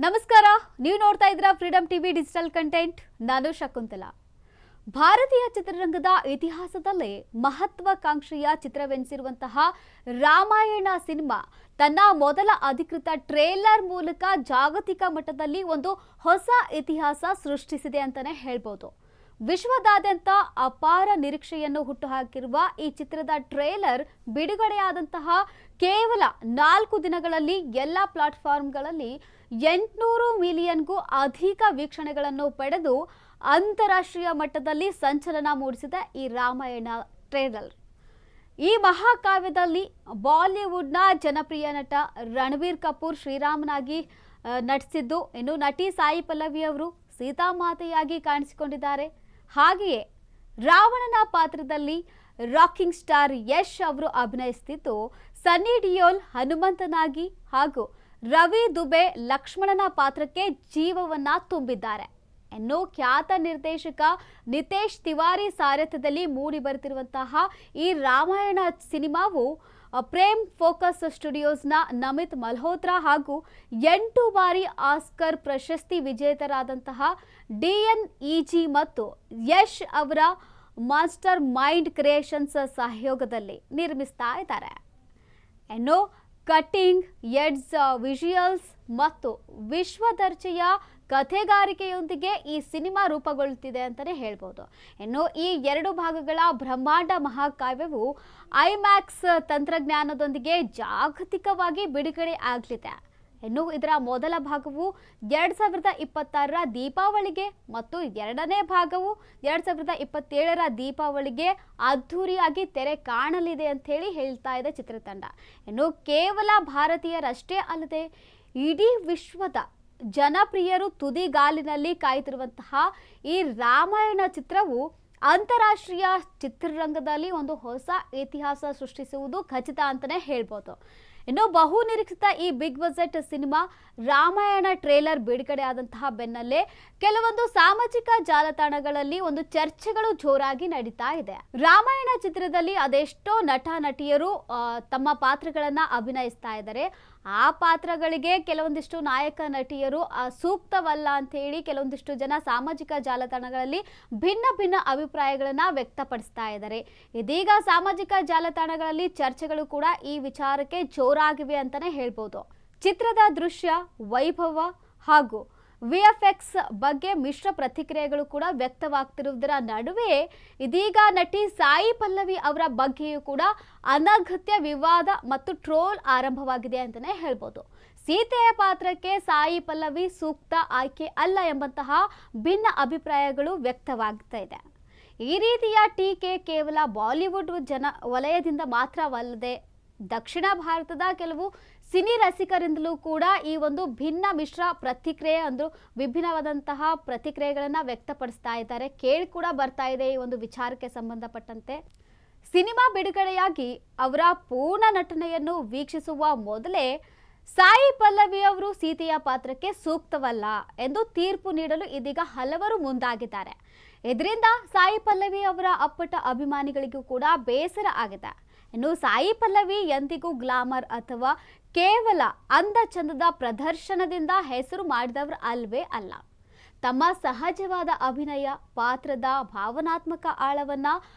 ನಮಸ್ಕಾರ. ನೀವು ನೋಡ್ತಾ ಇದ್ದೀರಾ ಫ್ರೀಡಂ ಟಿವಿ ಡಿಜಿಟಲ್ ಕಂಟೆಂಟ್. ನಾನು ಶಕುಂತಲಾ. ಭಾರತೀಯ ಚಿತ್ರರಂಗದ ಇತಿಹಾಸದಲ್ಲೇ ಮಹತ್ವಾಕಾಂಕ್ಷೆಯ ಚಿತ್ರವೆನಿಸಿರುವಂತಹ ರಾಮಾಯಣ ಸಿನಿಮಾ ತನ್ನ ಮೊದಲ ಅಧಿಕೃತ ಟ್ರೇಲರ್ ಮೂಲಕ ಜಾಗತಿಕ ಮಟ್ಟದಲ್ಲಿ ಒಂದು ಹೊಸ ಇತಿಹಾಸ ಸೃಷ್ಟಿಸಿದೆ ಅಂತಾನೆ ಹೇಳ್ಬೋದು. ವಿಶ್ವದಾದ್ಯಂತ ಅಪಾರ ನಿರೀಕ್ಷೆಯನ್ನು ಹುಟ್ಟುಹಾಕಿರುವ ಈ ಚಿತ್ರದ ಟ್ರೇಲರ್ ಬಿಡುಗಡೆಯಾದಂತಹ ಕೇವಲ 4 ದಿನಗಳಲ್ಲಿ ಎಲ್ಲ ಪ್ಲಾಟ್ಫಾರ್ಮ್ಗಳಲ್ಲಿ 800 ಮಿಲಿಯನ್ಗೂ ಅಧಿಕ ವೀಕ್ಷಣೆಗಳನ್ನು ಪಡೆದು ಅಂತಾರಾಷ್ಟ್ರೀಯ ಮಟ್ಟದಲ್ಲಿ ಸಂಚಲನ ಮೂಡಿಸಿದ ಈ ರಾಮಾಯಣ ಟ್ರೇಲರ್. ಈ ಮಹಾಕಾವ್ಯದಲ್ಲಿ ಬಾಲಿವುಡ್ನ ಜನಪ್ರಿಯ ನಟ ರಣಬೀರ್ ಕಪೂರ್ ಶ್ರೀರಾಮನಾಗಿ ನಟಿಸಿದ್ದು, ಇನ್ನು ನಟಿ ಸಾಯಿ ಪಲ್ಲವಿ ಅವರು ಸೀತಾಮಾತೆಯಾಗಿ ಕಾಣಿಸಿಕೊಂಡಿದ್ದಾರೆ. ಹಾಗೆಯೇ ರಾವಣನ ಪಾತ್ರದಲ್ಲಿ ರಾಕಿಂಗ್ ಸ್ಟಾರ್ ಯಶ್ ಅವರು ಅಭಿನಯಿಸುತ್ತಿದ್ದು, ಸನ್ನಿ ಡಿಯೋಲ್ ಹನುಮಂತನಾಗಿ ಹಾಗೂ ರವಿ ದುಬೆ ಲಕ್ಷ್ಮಣನ ಪಾತ್ರಕ್ಕೆ ಜೀವವನ್ನ ತುಂಬಿದ್ದಾರೆ. ಇನ್ನು ಖ್ಯಾತ ನಿರ್ದೇಶಕ ನಿತೇಶ್ ತಿವಾರಿ ಸಾರಥ್ಯದಲ್ಲಿ ಮೂಡಿ ಬರುತ್ತಿರುವಂತಹ ಈ ರಾಮಾಯಣ ಸಿನಿಮಾವು ಪ್ರೇಮ್ ಫೋಕಸ್ ಸ್ಟುಡಿಯೋಸ್ನ ನಮಿತ್ ಮಲ್ಹೋತ್ರಾ ಹಾಗೂ 8 ಬಾರಿ ಆಸ್ಕರ್ ಪ್ರಶಸ್ತಿ ವಿಜೇತರಾದಂತಹ DNEG ಮತ್ತು ಯಶ್ ಅವರ ಮಾಸ್ಟರ್ ಮೈಂಡ್ ಕ್ರಿಯೇಷನ್ಸ್ ಸಹಯೋಗದಲ್ಲಿ ನಿರ್ಮಿಸ್ತಾ ಇದ್ದಾರೆ. ಇನ್ನು ಕಟ್ಟಿಂಗ್ ಎಡ್ಜ್ ವಿಜುಯಲ್ಸ್ ಮತ್ತು ವಿಶ್ವದರ್ಜೆಯ ಕಥೆಗಾರಿಕೆಯೊಂದಿಗೆ ಈ ಸಿನಿಮಾ ರೂಪುಗೊಳ್ಳುತ್ತಿದೆ ಅಂತಲೇ ಹೇಳ್ಬೋದು. ಇನ್ನು ಈ 2 ಭಾಗಗಳ ಬ್ರಹ್ಮಾಂಡ ಮಹಾಕಾವ್ಯವು ಐಮ್ಯಾಕ್ಸ್ ತಂತ್ರಜ್ಞಾನದೊಂದಿಗೆ ಜಾಗತಿಕವಾಗಿ ಬಿಡುಗಡೆ ಆಗಲಿದೆ. ಇನ್ನು ಇದರ ಮೊದಲ ಭಾಗವು 2026ರ ದೀಪಾವಳಿಗೆ ಮತ್ತು ಎರಡನೇ ಭಾಗವು 2027ರ ದೀಪಾವಳಿಗೆ ಅದ್ಧೂರಿಯಾಗಿ ತೆರೆ ಕಾಣಲಿದೆ ಅಂತ ಹೇಳ್ತಾ ಇದೆ ಚಿತ್ರತಂಡ. ಇನ್ನು ಕೇವಲ ಭಾರತೀಯರಷ್ಟೇ ಅಲ್ಲದೆ ಇಡೀ ವಿಶ್ವದ ಜನಪ್ರಿಯರು ತುದಿಗಾಲಿನಲ್ಲಿ ಕಾಯ್ತಿರುವಂತಹ ಈ ರಾಮಾಯಣ ಚಿತ್ರವು ಅಂತಾರಾಷ್ಟ್ರೀಯ ಚಿತ್ರರಂಗದಲ್ಲಿ ಒಂದು ಹೊಸ ಇತಿಹಾಸ ಸೃಷ್ಟಿಸುವುದು ಖಚಿತ ಅಂತಲೇ ಹೇಳ್ಬೋದು. ಇನ್ನು ಬಹು ನಿರೀಕ್ಷಿತ ಈ big budget cinema Ramayan trailer ಬಿಡುಗಡೆ ಆದಂತಹ ಬೆನ್ನಲ್ಲೇ ಕೆಲವೊಂದು ಸಾಮಾಜಿಕ ಜಾಲತಾಣಗಳಲ್ಲಿ ಒಂದು ಚರ್ಚೆಗಳು ಜೋರಾಗಿ ನಡೀತಾ ಇದೆ. ರಾಮಾಯಣ ಚಿತ್ರದಲ್ಲಿ ಅದೆಷ್ಟೋ ನಟ ನಟಿಯರು ತಮ್ಮ ಪಾತ್ರಗಳನ್ನ ಅಭಿನಯಿಸ್ತಾ ಇದ್ದಾರೆ. ಆ ಪಾತ್ರಗಳಿಗೆ ಕೆಲವೊಂದಿಷ್ಟು ನಾಯಕ ನಟಿಯರು ಸೂಕ್ತವಲ್ಲ ಅಂತ ಹೇಳಿ ಕೆಲವೊಂದಿಷ್ಟು ಜನ ಸಾಮಾಜಿಕ ಜಾಲತಾಣಗಳಲ್ಲಿ ಭಿನ್ನ ಅಭಿಪ್ರಾಯಗಳನ್ನ ವ್ಯಕ್ತಪಡಿಸ್ತಾ ಇದ್ದಾರೆ. ಇದೀಗ ಸಾಮಾಜಿಕ ಜಾಲತಾಣಗಳಲ್ಲಿ ಚರ್ಚೆಗಳು ಕೂಡ ಈ ವಿಚಾರಕ್ಕೆ ಜೋರಾಗಿವೆ ಅಂತಾನೆ ಹೇಳ್ಬೋದು. ಚಿತ್ರದ ದೃಶ್ಯ ವೈಭವ ಹಾಗೂ VFX ಬಗ್ಗೆ ಮಿಶ್ರ ಪ್ರತಿಕ್ರಿಯೆಗಳು ಕೂಡ ವ್ಯಕ್ತವಾಗ್ತಿರುವುದರ ನಡುವೆ ಇದೀಗ ನಟಿ ಸಾಯಿ ಪಲ್ಲವಿ ಅವರ ಬಗ್ಗೆಯೂ ಕೂಡ ಅನಗತ್ಯ ವಿವಾದ ಮತ್ತು ಟ್ರೋಲ್ ಆರಂಭವಾಗಿದೆ ಅಂತಾನೆ ಹೇಳ್ಬೋದು. ಸೀತೆಯ ಪಾತ್ರಕ್ಕೆ ಸಾಯಿ ಪಲ್ಲವಿ ಸೂಕ್ತ ಆಯ್ಕೆ ಅಲ್ಲ ಎಂಬಂತಹ ಭಿನ್ನ ಅಭಿಪ್ರಾಯಗಳು ವ್ಯಕ್ತವಾಗ್ತಾ ಇದೆ. ಈ ರೀತಿಯ ಟೀಕೆ ಕೇವಲ ಬಾಲಿವುಡ್ ವಲಯದಿಂದ ಮಾತ್ರವಲ್ಲದೆ ದಕ್ಷಿಣ ಭಾರತದ ಕೆಲವು ಸಿನಿ ರಸಿಕರಿಂದಲೂ ಕೂಡ ಈ ಒಂದು ಭಿನ್ನ ಮಿಶ್ರ ಪ್ರತಿಕ್ರಿಯೆ ವಿಭಿನ್ನವಾದಂತಹ ಪ್ರತಿಕ್ರಿಯೆಗಳನ್ನು ವ್ಯಕ್ತಪಡಿಸ್ತಾ ಇದ್ದಾರೆ. ಕೇಳಿ ಕೂಡ ಬರ್ತಾ ಇದೆ ಈ ಒಂದು ವಿಚಾರಕ್ಕೆ ಸಂಬಂಧಪಟ್ಟಂತೆ. ಸಿನಿಮಾ ಬಿಡುಗಡೆಯಾಗಿ ಅವರ ಪೂರ್ಣ ನಟನೆಯನ್ನು ವೀಕ್ಷಿಸುವ ಮೊದಲೇ ಸಾಯಿ ಪಲ್ಲವಿ ಅವರು ಸೀತೆಯ ಪಾತ್ರಕ್ಕೆ ಸೂಕ್ತವಲ್ಲ ಎಂದು ತೀರ್ಪು ನೀಡಲು ಇದೀಗ ಹಲವರು ಮುಂದಾಗಿದ್ದಾರೆ. ಇದರಿಂದ ಸಾಯಿ ಪಲ್ಲವಿ ಅವರ ಅಪ್ಪಟ ಅಭಿಮಾನಿಗಳಿಗೂ ಕೂಡ ಬೇಸರ ಆಗಿದೆ. ಇನ್ನು ಸಾಯಿ ಪಲ್ಲವಿ ಎಂದಿಗೂ ಗ್ಲಾಮರ್ ಅಥವಾ ಕೇವಲ ಅಂದ ಚಂದದ ಪ್ರದರ್ಶನದಿಂದ ಹೆಸರು ಮಾಡಿದವರು ಅಲ್ವೇ ಅಲ್ಲ. ತಮ್ಮ ಸಹಜವಾದ ಅಭಿನಯ, ಪಾತ್ರದ ಭಾವನಾತ್ಮಕ ಆಳವನ್ನ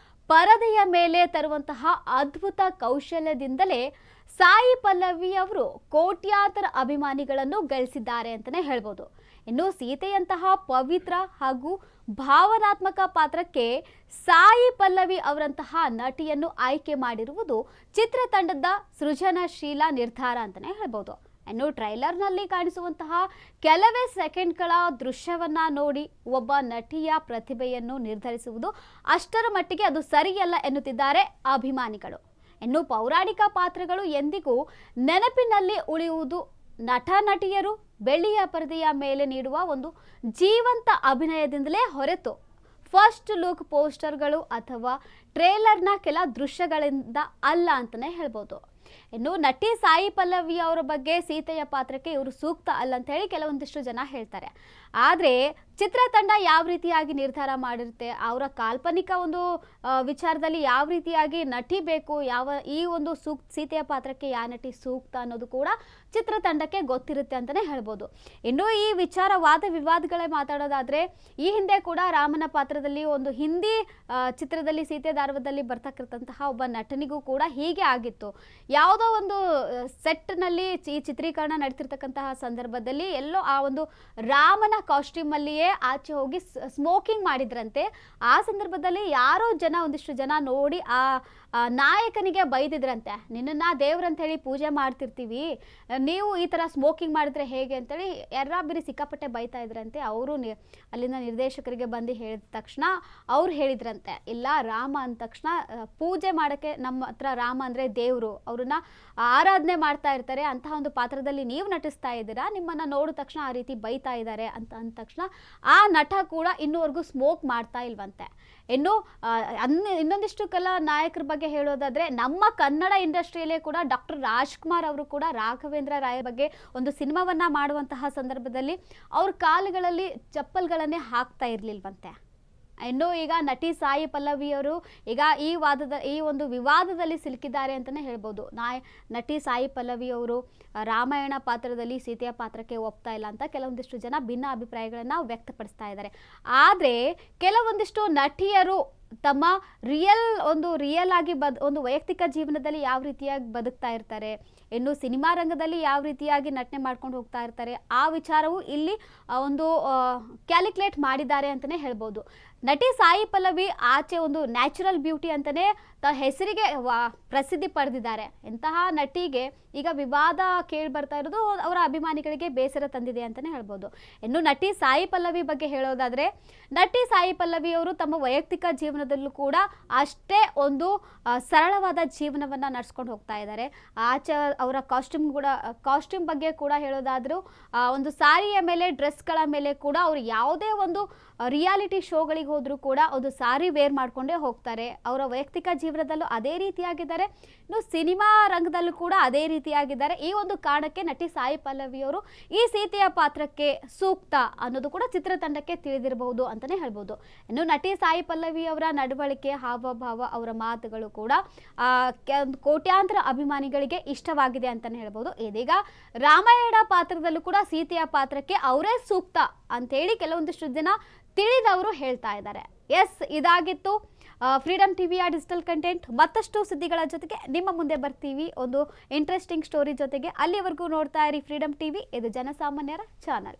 ಪರದೆಯ ಮೇಲೆ ತರುವಂತಹ ಅದ್ಭುತ ಕೌಶಲ್ಯದಿಂದಲೇ ಸಾಯಿ ಪಲ್ಲವಿ ಅವರು ಕೋಟ್ಯಾಂತರ ಅಭಿಮಾನಿಗಳನ್ನು ಗಳಿಸಿದ್ದಾರೆ ಅಂತಲೇ ಹೇಳ್ಬೋದು. ಇನ್ನು ಸೀತೆಯಂತಹ ಪವಿತ್ರ ಹಾಗೂ ಭಾವನಾತ್ಮಕ ಪಾತ್ರಕ್ಕೆ ಸಾಯಿ ಪಲ್ಲವಿ ಅವರಂತಹ ನಟಿಯನ್ನು ಆಯ್ಕೆ ಮಾಡಿರುವುದು ಚಿತ್ರತಂಡದ ಸೃಜನಶೀಲ ನಿರ್ಧಾರ ಅಂತಲೇ ಹೇಳ್ಬೋದು. ಇನ್ನು ಟ್ರೈಲರ್ನಲ್ಲಿ ಕಾಣಿಸುವಂತಹ ಕೆಲವೇ ಸೆಕೆಂಡ್ಗಳ ದೃಶ್ಯವನ್ನ ನೋಡಿ ಒಬ್ಬ ನಟಿಯ ಪ್ರತಿಭೆಯನ್ನು ನಿರ್ಧರಿಸುವುದು ಅಷ್ಟರ ಮಟ್ಟಿಗೆ ಅದು ಸರಿಯಲ್ಲ ಎನ್ನುತ್ತಿದ್ದಾರೆ ಅಭಿಮಾನಿಗಳು. ಇನ್ನು ಪೌರಾಣಿಕ ಪಾತ್ರಗಳು ಎಂದಿಗೂ ನೆನಪಿನಲ್ಲಿ ಉಳಿಯುವುದು ನಟ ನಟಿಯರು ಬೆಳ್ಳಿಯ ಪರದೆಯ ಮೇಲೆ ನೀಡುವ ಒಂದು ಜೀವಂತ ಅಭಿನಯದಿಂದಲೇ ಹೊರತು ಫಸ್ಟ್ ಲುಕ್ ಪೋಸ್ಟರ್ಗಳು ಅಥವಾ ಟ್ರೇಲರ್ನ ಕೆಲ ದೃಶ್ಯಗಳಿಂದ ಅಲ್ಲ ಅಂತಲೇ ಹೇಳ್ಬೋದು. ಇನ್ನು ನಟಿ ಸಾಯಿ ಪಲ್ಲವಿ ಅವರ ಬಗ್ಗೆ ಸೀತೆಯ ಪಾತ್ರಕ್ಕೆ ಇವರು ಸೂಕ್ತ ಅಲ್ಲ ಅಂತ ಹೇಳಿ ಕೆಲವೊಂದಿಷ್ಟು ಜನ ಹೇಳ್ತಾರೆ. ಆದರೆ ಚಿತ್ರತಂಡ ಯಾವ ರೀತಿಯಾಗಿ ನಿರ್ಧಾರ ಮಾಡಿರುತ್ತೆ, ಅವರ ಕಾಲ್ಪನಿಕ ಒಂದು ವಿಚಾರದಲ್ಲಿ ಯಾವ ರೀತಿಯಾಗಿ ನಟಿ ಬೇಕು, ಯಾವ ಈ ಒಂದು ಸೀತೆಯ ಪಾತ್ರಕ್ಕೆ ಯಾವ ನಟಿ ಸೂಕ್ತ ಅನ್ನೋದು ಕೂಡ ಚಿತ್ರತಂಡಕ್ಕೆ ಗೊತ್ತಿರುತ್ತೆ ಅಂತಲೇ ಹೇಳ್ಬೋದು. ಇನ್ನು ಈ ವಿಚಾರ ವಾದ ವಿವಾದಗಳೇ ಮಾತಾಡೋದಾದರೆ, ಈ ಹಿಂದೆ ಕೂಡ ರಾಮನ ಪಾತ್ರದಲ್ಲಿ ಒಂದು ಹಿಂದಿ ಚಿತ್ರದಲ್ಲಿ ಸೀತೆ ದಾರ್ವದಲ್ಲಿ ಬರ್ತಕ್ಕಂತಹ ಒಬ್ಬ ನಟನಿಗೂ ಕೂಡ ಹೀಗೆ ಆಗಿತ್ತು. ಯಾವುದೋ ಒಂದು ಸೆಟ್ನಲ್ಲಿ ಈ ಚಿತ್ರೀಕರಣ ನಡೀತಿರ್ತಕ್ಕಂತಹ ಸಂದರ್ಭದಲ್ಲಿ ಎಲ್ಲೋ ಆ ಒಂದು ರಾಮನ ಕಾಸ್ಟ್ಯೂಮಲ್ಲಿಯೇ ಆಚೆ ಹೋಗಿ ಸ್ಮೋಕಿಂಗ್ ಮಾಡಿದ್ರಂತೆ. ಆ ಸಂದರ್ಭದಲ್ಲಿ ಯಾರೋ ಒಂದಿಷ್ಟು ಜನ ನೋಡಿ ಆ ನಾಯಕನಿಗೆ ಬೈದಿದ್ರಂತೆ, ನಿನ್ನನ್ನು ದೇವ್ರಂತ ಹೇಳಿ ಪೂಜೆ ಮಾಡ್ತಿರ್ತೀವಿ, ನೀವು ಈ ಥರ ಸ್ಮೋಕಿಂಗ್ ಮಾಡಿದ್ರೆ ಹೇಗೆ ಅಂತೇಳಿ ಎರ್ರಾಬಿರಿ ಸಿಕ್ಕಾಪಟ್ಟೆ ಬೈತಾ ಇದ್ರಂತೆ. ಅವರು ಅಲ್ಲಿಂದ ನಿರ್ದೇಶಕರಿಗೆ ಬಂದು ಹೇಳಿದ ತಕ್ಷಣ ಅವ್ರು ಹೇಳಿದ್ರಂತೆ, ಇಲ್ಲ ರಾಮ ಅಂದ ತಕ್ಷಣ ಪೂಜೆ ಮಾಡೋಕ್ಕೆ ನಮ್ಮ ಹತ್ರ ರಾಮ ಅಂದರೆ ದೇವರು, ಅವ್ರನ್ನ ಆರಾಧನೆ ಮಾಡ್ತಾ ಇರ್ತಾರೆ, ಅಂತಹ ಒಂದು ಪಾತ್ರದಲ್ಲಿ ನೀವು ನಟಿಸ್ತಾ ಇದ್ದೀರಾ, ನಿಮ್ಮನ್ನು ನೋಡಿದ ತಕ್ಷಣ ಆ ರೀತಿ ಬೈತಾ ಇದ್ದಾರೆ ಅಂತ ಅಂದ ತಕ್ಷಣ ಆ ನಟ ಕೂಡ ಇನ್ನೂವರೆಗೂ ಸ್ಮೋಕ್ ಮಾಡ್ತಾ ಇಲ್ವಂತೆ. ಇನ್ನು ಇನ್ನೊಂದಿಷ್ಟು ನಾಯಕರ ಬಗ್ಗೆ ಹೇಳೋದಾದ್ರೆ, ನಮ್ಮ ಕನ್ನಡ ಇಂಡಸ್ಟ್ರಿಯಲ್ಲೇ ಕೂಡ ಡಾಕ್ಟರ್ ರಾಜ್ಕುಮಾರ್ ಅವರು ಕೂಡ ರಾಘವೇಂದ್ರ ರಾಯ್ ಬಗ್ಗೆ ಒಂದು ಸಿನಿಮಾವನ್ನ ಮಾಡುವಂತಹ ಸಂದರ್ಭದಲ್ಲಿ ಅವ್ರ ಕಾಲುಗಳಲ್ಲಿ ಚಪ್ಪಲ್ಗಳನ್ನೇ ಹಾಕ್ತಾ ಇರ್ಲಿಲ್ವಂತೆ. ಇನ್ನು ಈಗ ನಟಿ ಸಾಯಿ ಪಲ್ಲವಿ ಅವರು ಈಗ ಈ ಒಂದು ವಿವಾದದಲ್ಲಿ ಸಿಲುಕಿದ್ದಾರೆ ಅಂತಲೇ ಹೇಳ್ಬೋದು. ನಟಿ ಸಾಯಿ ಪಲ್ಲವಿ ಅವರು ರಾಮಾಯಣ ಪಾತ್ರದಲ್ಲಿ ಸೀತೆಯ ಪಾತ್ರಕ್ಕೆ ಒಪ್ತಾ ಇಲ್ಲ ಅಂತ ಕೆಲವೊಂದಿಷ್ಟು ಜನ ಭಿನ್ನ ಅಭಿಪ್ರಾಯಗಳನ್ನು ವ್ಯಕ್ತಪಡಿಸ್ತಾ ಇದ್ದಾರೆ. ಆದರೆ ಕೆಲವೊಂದಿಷ್ಟು ನಟಿಯರು ತಮ್ಮ ರಿಯಲ್ ಆಗಿ ಒಂದು ವೈಯಕ್ತಿಕ ಜೀವನದಲ್ಲಿ ಯಾವ ರೀತಿಯಾಗಿ ಬದುಕ್ತಾ ಇರ್ತಾರೆ, ಇನ್ನು ಸಿನಿಮಾ ರಂಗದಲ್ಲಿ ಯಾವ ರೀತಿಯಾಗಿ ನಟನೆ ಮಾಡ್ಕೊಂಡು ಹೋಗ್ತಾ ಇರ್ತಾರೆ, ಆ ವಿಚಾರವು ಇಲ್ಲಿ ಒಂದು ಕ್ಯಾಲ್ಕುಲೇಟ್ ಮಾಡಿದ್ದಾರೆ ಅಂತಲೇ ಹೇಳ್ಬೋದು. ನಟಿ ಸಾಯಿ ಪಲ್ಲವಿ ಆಚೆ ಒಂದು ನ್ಯಾಚುರಲ್ ಬ್ಯೂಟಿ ಅಂತಲೇ ಹೆಸರಿಗೆ ಪ್ರಸಿದ್ಧಿ ಪಡೆದಿದ್ದಾರೆ. ಇಂತಹ ನಟಿಗೆ ಈಗ ವಿವಾದ ಕೇಳಿ ಬರ್ತಾ ಇರೋದು ಅವರ ಅಭಿಮಾನಿಗಳಿಗೆ ಬೇಸರ ತಂದಿದೆ ಅಂತಲೇ ಹೇಳ್ಬೋದು. ಇನ್ನು ನಟಿ ಸಾಯಿ ಪಲ್ಲವಿ ಬಗ್ಗೆ ಹೇಳೋದಾದರೆ, ನಟಿ ಸಾಯಿ ಪಲ್ಲವಿ ಅವರು ತಮ್ಮ ವೈಯಕ್ತಿಕ ಜೀವನದಲ್ಲೂ ಕೂಡ ಅಷ್ಟೇ ಒಂದು ಸರಳವಾದ ಜೀವನವನ್ನು ನಡೆಸ್ಕೊಂಡು ಹೋಗ್ತಾ ಇದ್ದಾರೆ. ಆಚೆ ಅವರ ಕಾಸ್ಟ್ಯೂಮ್ ಬಗ್ಗೆ ಕೂಡ ಹೇಳೋದಾದರೂ, ಒಂದು ಸಾರಿಯ ಮೇಲೆ ಡ್ರೆಸ್ಗಳ ಮೇಲೆ ಕೂಡ ಅವರು ಯಾವುದೇ ಒಂದು ರಿಯಾಲಿಟಿ ಶೋಗಳಿಗೆ ಹೋದರೂ ಕೂಡ ಒಂದು ಸಾರಿ ವೇರ್ ಮಾಡಿಕೊಂಡೇ ಹೋಗ್ತಾರೆ. ಅವರ ವೈಯಕ್ತಿಕ ಜೀವನದಲ್ಲೂ ಅದೇ ರೀತಿಯಾಗಿದ್ದಾರೆ, ಇನ್ನು ಸಿನಿಮಾ ರಂಗದಲ್ಲೂ ಕೂಡ ಅದೇ ರೀತಿಯಾಗಿದ್ದಾರೆ. ಈ ಒಂದು ಕಾರಣಕ್ಕೆ ನಟಿ ಸಾಯಿ ಪಲ್ಲವಿಯವರು ಈ ಸೀತೆಯ ಪಾತ್ರಕ್ಕೆ ಸೂಕ್ತ ಅನ್ನೋದು ಕೂಡ ಚಿತ್ರತಂಡಕ್ಕೆ ತಿಳಿದಿರಬಹುದು ಅಂತಲೇ ಹೇಳ್ಬೋದು. ಇನ್ನು ನಟಿ ಸಾಯಿ ಪಲ್ಲವಿ ಅವರ ನಡವಳಿಕೆ, ಹಾವಭಾವ, ಅವರ ಮಾತುಗಳು ಕೂಡ ಕೋಟ್ಯಾಂತರ ಅಭಿಮಾನಿಗಳಿಗೆ ಇಷ್ಟವಾಗಿದೆ ಅಂತಲೇ ಹೇಳ್ಬೋದು. ಇದೀಗ ರಾಮಾಯಣ ಪಾತ್ರದಲ್ಲೂ ಕೂಡ ಸೀತೆಯ ಪಾತ್ರಕ್ಕೆ ಅವರೇ ಸೂಕ್ತ ಅಂತೇಳಿ ಕೆಲವೊಂದಿಷ್ಟು ಜನ ತಿಳಿದವರು ಹೇಳ್ತಾ ಇದ್ದಾರೆ. ಎಸ್, ಇದಾಗಿತ್ತು ಫ್ರೀಡಮ್ ಟಿವಿಯ ಡಿಜಿಟಲ್ ಕಂಟೆಂಟ್. ಮತ್ತಷ್ಟು ಸುದ್ದಿಗಳ ಜೊತೆಗೆ ನಿಮ್ಮ ಮುಂದೆ ಬರ್ತೀವಿ ಒಂದು ಇಂಟ್ರೆಸ್ಟಿಂಗ್ ಸ್ಟೋರಿ ಜೊತೆಗೆ. ಅಲ್ಲಿವರೆಗೂ ನೋಡ್ತಾ ಇರಿ ಫ್ರೀಡಮ್ ಟಿವಿ, ಇದು ಜನಸಾಮಾನ್ಯರ ಚಾನಲ್.